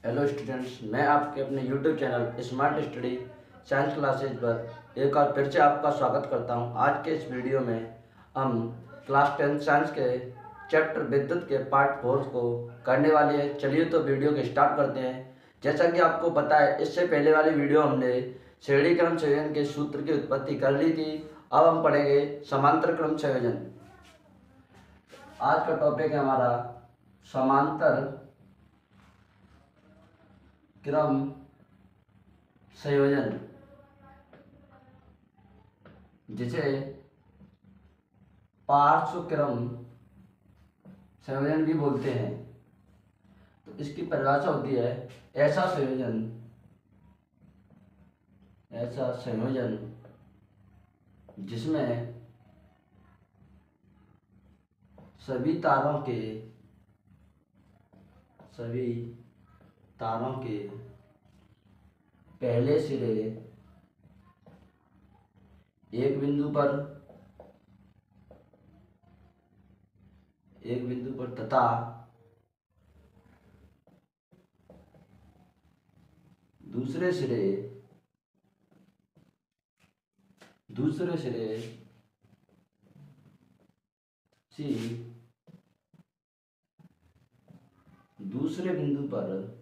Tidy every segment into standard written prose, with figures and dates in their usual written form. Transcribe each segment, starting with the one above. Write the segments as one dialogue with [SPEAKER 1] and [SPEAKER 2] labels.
[SPEAKER 1] Hello students, मैं आपके अपने YouTube channel smart study science classes पर एक बार फिर से आपका स्वागत करता हूं। आज के इस वीडियो में हम क्लास 10 साइंस के चैप्टर विद्युत के पार्ट 4 को करने वाले हैं। चलिए तो वीडियो को स्टार्ट करते हैं। जैसा कि आपको पता है, इससे पहले वाली वीडियो हमने श्रेणी क्रम संयोजन के सूत्र की उत्पत्ति कर ली थी। अब हम पढ़ेंगे समांतर क्रम संयोजन। आज का टॉपिक है हमारा समांतर क्रम संयोजन, जिसे पार्श्व क्रम संयोजन भी बोलते हैं। तो इसकी परिभाषा होती है ऐसा संयोजन जिसमें सभी तारों के पहले सिरे एक बिंदु पर तथा दूसरे सिरे से दूसरे बिंदु पर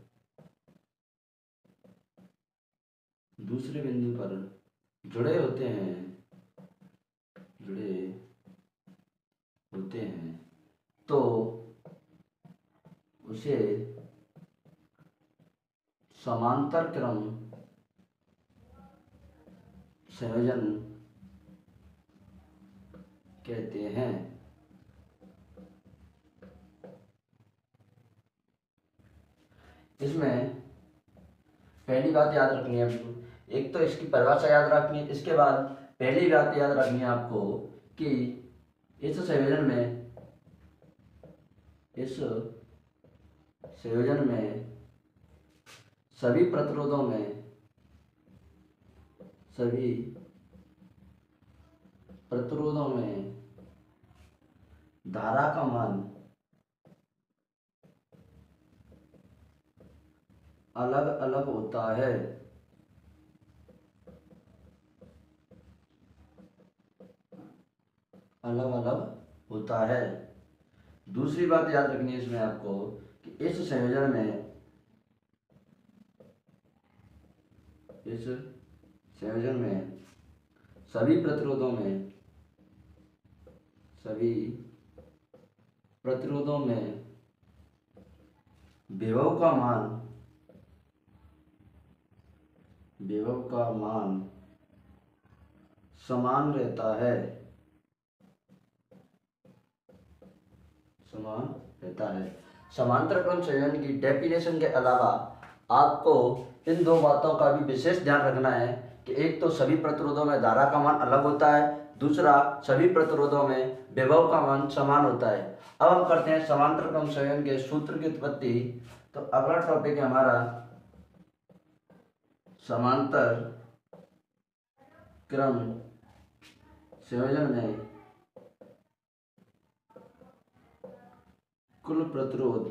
[SPEAKER 1] जुड़े होते हैं तो उसे समांतर क्रम संयोजन कहते हैं। इसमें पहली बात याद रखनी है आपको, एक तो इसकी परिभाषा याद रखनी है। इसके बाद पहली बात याद रखनी है आपको कि इस संयोजन में सभी प्रतिरोधों में धारा का मान अलग अलग होता है। दूसरी बात याद रखनी है इसमें आपको कि इस संयोजन में सभी प्रतिरोधों में विभव का मान समान रहता है। समांतर क्रम संयोजन की डेफिनेशन के अलावा आपको इन दो बातों का भी विशेष ध्यान रखना है कि एक तो सभी प्रतिरोधों में धारा का मान अलग होता है, दूसरा सभी प्रतिरोधों में विभव का मान समान होता है। अब हम करते हैं समांतर क्रम संयोजन के सूत्र की उत्पत्ति। तो अगला टॉपिक है हमारा समांतर क्रम संयोजन में कुल प्रतिरोध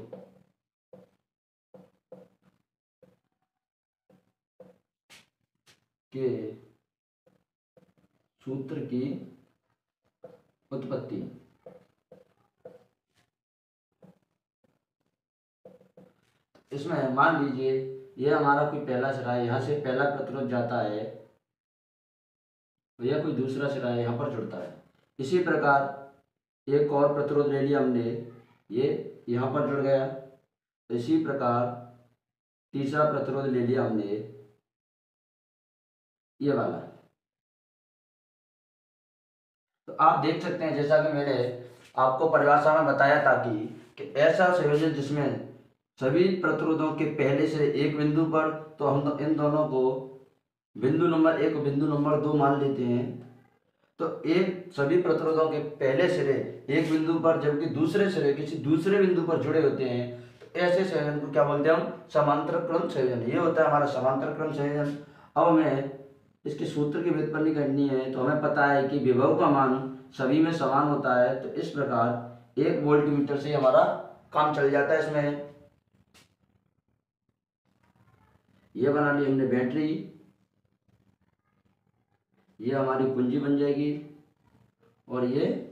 [SPEAKER 1] के सूत्र की उत्पत्ति। इसमें मान लीजिए ये हमारा कोई पहला सिरा है, यहाँ से पहला प्रतिरोध जाता है, या कोई दूसरा सिरा है यहाँ पर जुड़ता है। इसी प्रकार एक और प्रतिरोध ले लिया हमने, ये यहाँ पर जुड़ गया। इसी प्रकार तीसरा प्रतिरोध ले लिया हमने, ये वाला। तो आप देख सकते हैं, जैसा कि मैंने आपको परिभाषा में बताया था कि ऐसा संयोजन जिसमें सभी प्रतिरोधों के पहले से एक बिंदु पर, तो हम इन दोनों को बिंदु नंबर 1 बिंदु नंबर 2 मान लेते हैं। तो एक सभी प्रतिरोधों के पहले सिरे एक बिंदु पर जबकि दूसरे सिरे किसी दूसरे बिंदु पर जुड़े होते हैं, तो ऐसे संयोजन को क्या बोलते हैं हम? समांतर क्रम संयोजन। ये होता है हमारा समांतर क्रम संयोजन। अब हमें इसके सूत्र की व्युत्पत्ति करनी है। तो हमें पता है कि विभव का मान सभी में समान होता है। तो इस प्रकार 1 वोल्टमीटर से हमारा काम चल जाता है। इसमें ये बना ली हमने बैटरी, ये हमारी कुंजी बन जाएगी, और ये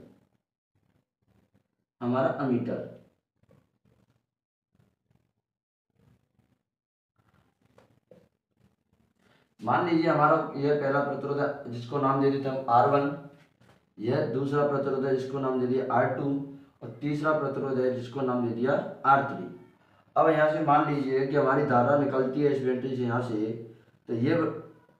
[SPEAKER 1] हमारा अमीटर। मान लीजिए हमारा यह पहला प्रतिरोध है जिसको नाम दे देते हम R1, यह दूसरा प्रतिरोध है जिसको नाम दे दिया R2, और तीसरा प्रतिरोध है जिसको नाम दे दिया R3। अब यहाँ से मान लीजिए कि हमारी धारा निकलती है इस बैटरी से यहाँ से, तो ये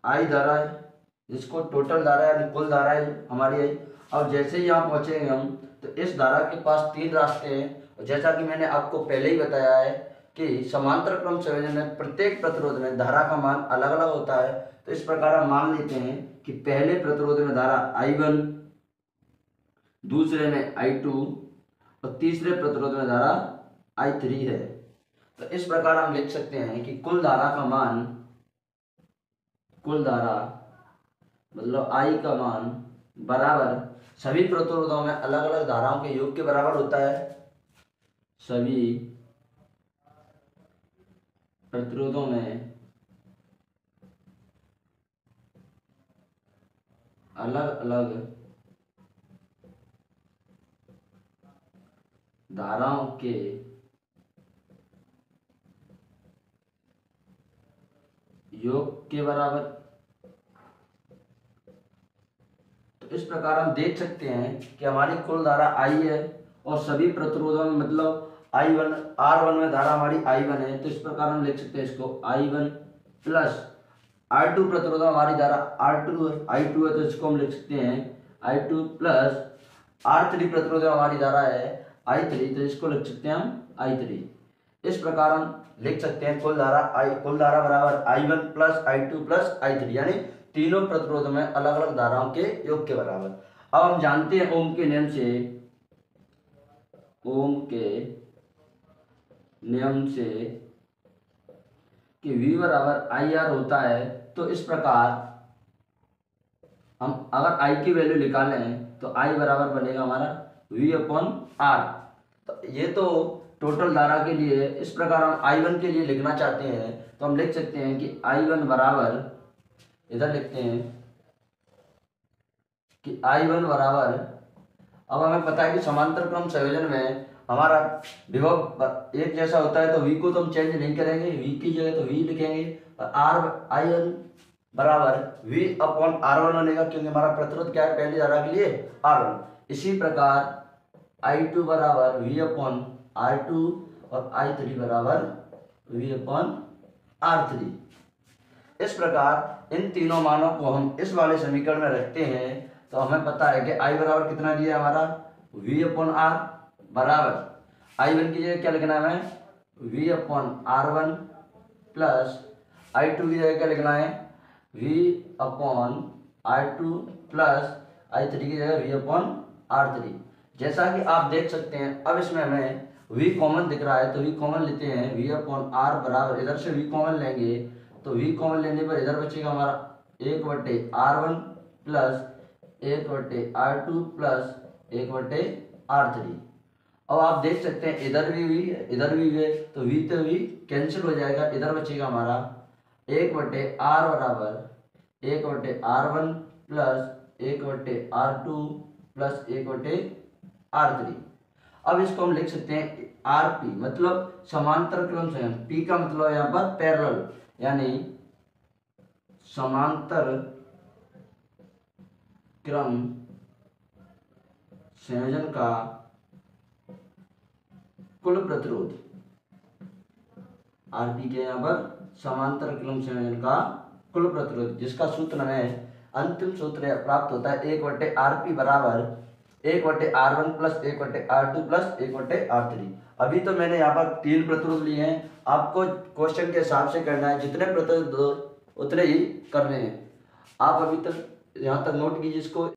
[SPEAKER 1] I धारा है जिसको टोटल धारा यानी कुल धारा है हमारी आई। अब जैसे ही यहाँ पहुँचेंगे हम, तो इस धारा के पास 3 रास्ते हैं, और जैसा कि मैंने आपको पहले ही बताया है कि समांतर क्रम संयोजन में प्रत्येक प्रतिरोध में धारा का मान अलग अलग होता है। तो इस प्रकार हम मान लेते हैं कि पहले प्रतिरोध में धारा I1, दूसरे में I2, और तीसरे प्रतिरोध में धारा I3 है। तो इस प्रकार हम लिख सकते हैं कि कुल धारा का मान, कुल धारा मतलब I का मान बराबर सभी प्रतिरोधों में अलग अलग धाराओं के योग के बराबर होता है। सभी प्रतिरोधों में अलग अलग धाराओं के योग के बराबर। तो इस प्रकार हम देख सकते हैं कि हमारी कुल धारा I है, और सभी प्रतिरोधों में मतलब I1 R1 में धारा हमारी I1 है, तो इस प्रकार हम लिख सकते हैं इसको I1 प्लस R2 प्रतिरोध हमारी धारा I2 है, तो इसको हम लिख सकते हैं I2 प्लस R3 प्रतिरोध हमारी धारा है I3, तो इसको लिख सकते हैं हम I3। इस प्रकार हम लिख सकते हैं कुल धारा बराबर I1 plus I2 plus I3, यानी तीनों प्रतिरोध में अलग अलग धाराओं के योग के बराबर। अब हम जानते हैं ओम के नियम से कि V बराबर IR होता है। तो इस प्रकार हम अगर I की वैल्यू निकालें तो I बराबर बनेगा हमारा V/R। तो ये तो टोटल धारा के लिए। इस प्रकार हम I1 के लिए लिखना चाहते हैं तो हम लिख सकते हैं कि I1 बराबर, इधर लिखते हैं कि I1 बराबर, अब हमें पता है कि समांतर क्रम संयोजन में हमारा विभव एक जैसा होता है, तो V को तो हम चेंज नहीं करेंगे, V की जगह तो V लिखेंगे, और I1 बराबर V/R1 बनेगा, क्योंकि हमारा प्रतिरोध क्या है पहली धारा के लिए R1। इसी प्रकार I2 बराबर V/R2 और I3 बराबर V/R3। इस प्रकार इन तीनों मानों को हम इस वाले समीकरण में रखते हैं, तो हमें पता है कि I बराबर कितना दिया हमारा V/R बराबर I1 की जगह क्या लिखना है V/R1 प्लस I2 की जगह क्या लिखना है V/R2 प्लस I3 की जगह V/R3। जैसा कि आप देख सकते हैं, अब इसमें हमें V कॉमन दिख रहा है, तो V कॉमन लेते हैं। V/R बराबर, इधर से V कॉमन लेंगे तो V कॉमन लेने पर इधर बचेगा हमारा 1/R1 plus 1/R2 plus 1/R3। अब आप देख सकते हैं इधर भी V है, इधर भी V है, तो V तो V कैंसिल हो जाएगा, इधर बचेगा हमारा 1/R बराबर 1/R1 plus 1/R2 plus 1/R3। अब इसको हम लिख सकते हैं RP, मतलब समांतर क्रम संयोजन। P का मतलब यहाँ पर पैरेलल, यानी समांतर क्रम संयोजन का कुल प्रतिरोध। RP के यहाँ पर समांतर क्रम संयोजन का कुल प्रतिरोध, जिसका सूत्र हमें अंतिम सूत्र प्राप्त होता है 1/RP बराबर 1/R1 plus 1/R2 plus 1/R3। अभी तो मैंने यहाँ पर 3 प्रतिरोध लिए हैं, आपको क्वेश्चन के हिसाब से करना है, जितने प्रतिरोध उतने ही करने हैं। आप अभी तक यहाँ तक नोट कीजिए इसको।